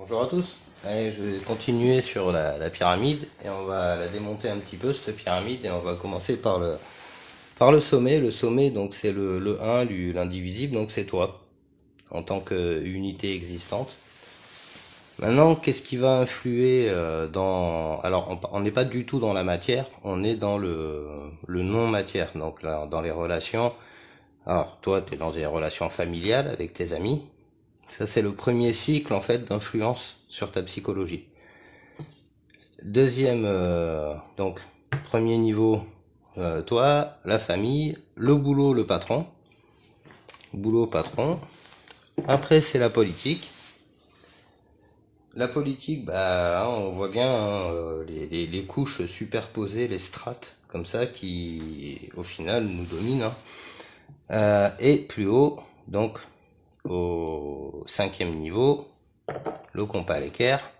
Bonjour à tous. Allez, je vais continuer sur la pyramide et on va la démonter un petit peu cette pyramide et on va commencer par le sommet. Le sommet, donc c'est le 1, l'indivisible, donc c'est toi en tant qu'unité existante. Maintenant, qu'est-ce qui va influer dans... Alors, on n'est pas du tout dans la matière, on est dans le non-matière, donc là, dans les relations. Alors, toi, tu es dans des relations familiales avec tes amis. Ça, c'est le premier cycle, en fait, d'influence sur ta psychologie. Deuxième, donc, premier niveau, toi, la famille, le boulot, le patron. Boulot, patron. Après, c'est la politique. La politique, bah, on voit bien les couches superposées, les strates, comme ça, qui, au final, nous dominent. Et plus haut, donc, au 5e niveau, le compas à l'équerre.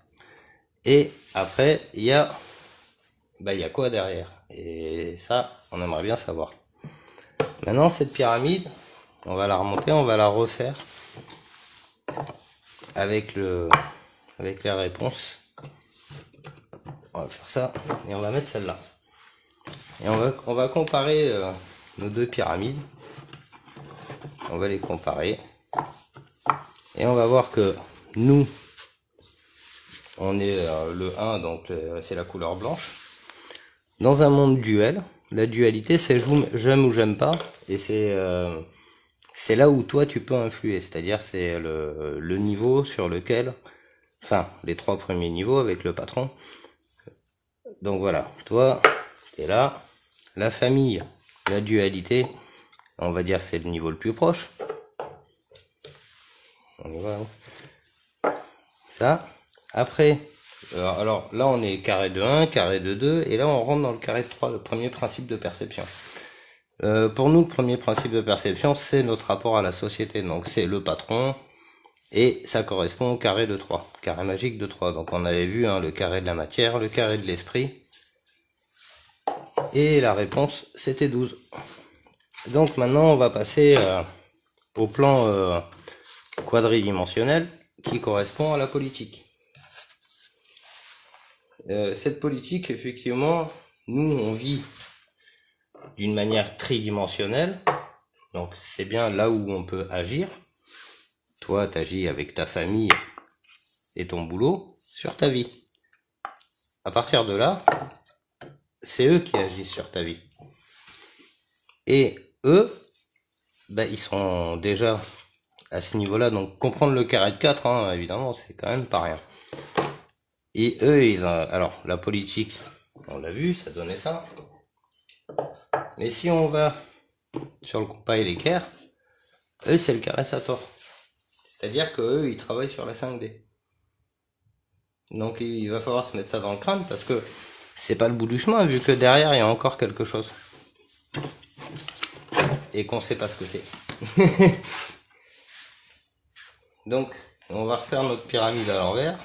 Et après, il y a quoi derrière? Et ça, on aimerait bien savoir. Maintenant, cette pyramide, on va la remonter, on va la refaire avec les réponses. On va faire ça et on va mettre celle-là. Et on va comparer nos deux pyramides. On va les comparer. Et on va voir que nous, on est le 1, donc c'est la couleur blanche. Dans un monde duel, la dualité c'est j'aime ou j'aime pas, et c'est là où toi tu peux influer, c'est-à-dire c'est le niveau sur lequel, enfin les 3 premiers niveaux avec le patron. Donc voilà, toi t'es là, la famille, la dualité, on va dire c'est le niveau le plus proche. On y va, hein. Ça, après, alors là on est carré de 1, carré de 2, et là on rentre dans le carré de 3, le premier principe de perception. Pour nous, le premier principe de perception, c'est notre rapport à la société. Donc c'est le patron, et ça correspond au carré de 3, carré magique de 3. Donc on avait vu le carré de la matière, le carré de l'esprit, et la réponse c'était 12. Donc maintenant on va passer au plan quadridimensionnel qui correspond à la politique. Cette politique, effectivement, nous on vit d'une manière tridimensionnelle, donc c'est bien là où on peut agir. Toi, tu agis avec ta famille et ton boulot sur ta vie. À partir de là, c'est eux qui agissent sur ta vie. Et eux, ils sont déjà à ce niveau-là, donc comprendre le carré de 4, évidemment, c'est quand même pas rien. Et eux, alors la politique, on l'a vu, ça donnait ça. Mais si on va sur le compas et l'équerre, eux, c'est le carré Sator. C'est-à-dire qu'eux, ils travaillent sur la 5D. Donc il va falloir se mettre ça dans le crâne parce que c'est pas le bout du chemin, vu que derrière, il y a encore quelque chose. Et qu'on sait pas ce que c'est. Donc, on va refaire notre pyramide à l'envers.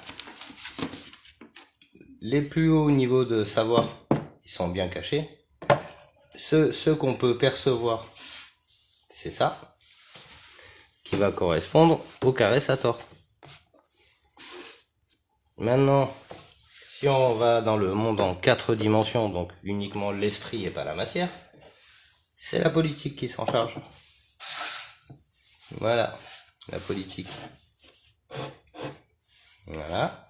Les plus hauts niveaux de savoir, ils sont bien cachés. Ceux qu'on peut percevoir, c'est ça, qui va correspondre au carré Sator. Maintenant, si on va dans le monde en 4 dimensions, donc uniquement l'esprit et pas la matière, c'est la politique qui s'en charge. Voilà, la politique. Voilà.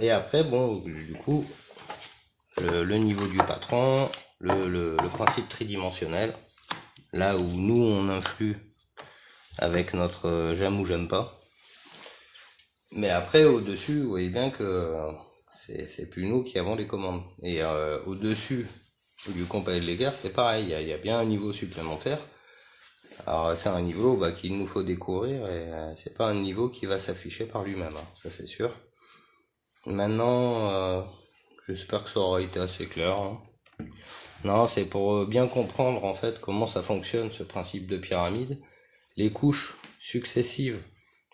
Et après, bon, du coup, le niveau du patron, le principe tridimensionnel, là où nous on influe avec notre j'aime ou j'aime pas. Mais après, au-dessus, vous voyez bien que c'est plus nous qui avons les commandes. Et au-dessus du compas et de l'équerre, c'est pareil, il y a bien un niveau supplémentaire. Alors c'est un niveau qu'il nous faut découvrir, et c'est pas un niveau qui va s'afficher par lui-même, ça c'est sûr. Maintenant, j'espère que ça aura été assez clair. Non, c'est pour bien comprendre en fait comment ça fonctionne ce principe de pyramide, les couches successives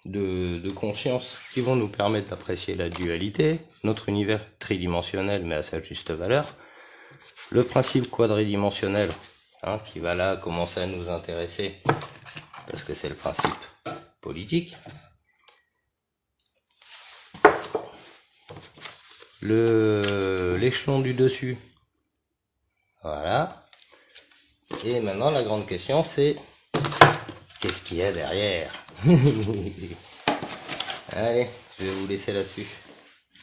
de conscience qui vont nous permettre d'apprécier la dualité, notre univers tridimensionnel mais à sa juste valeur, le principe quadridimensionnel qui va là commencer à nous intéresser parce que c'est le principe politique, l'échelon du dessus. Voilà. Et maintenant, la grande question, c'est qu'est-ce qu'il y a derrière? Allez, je vais vous laisser là-dessus.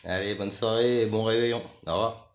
Allez, bonne soirée et bon réveillon. Au revoir.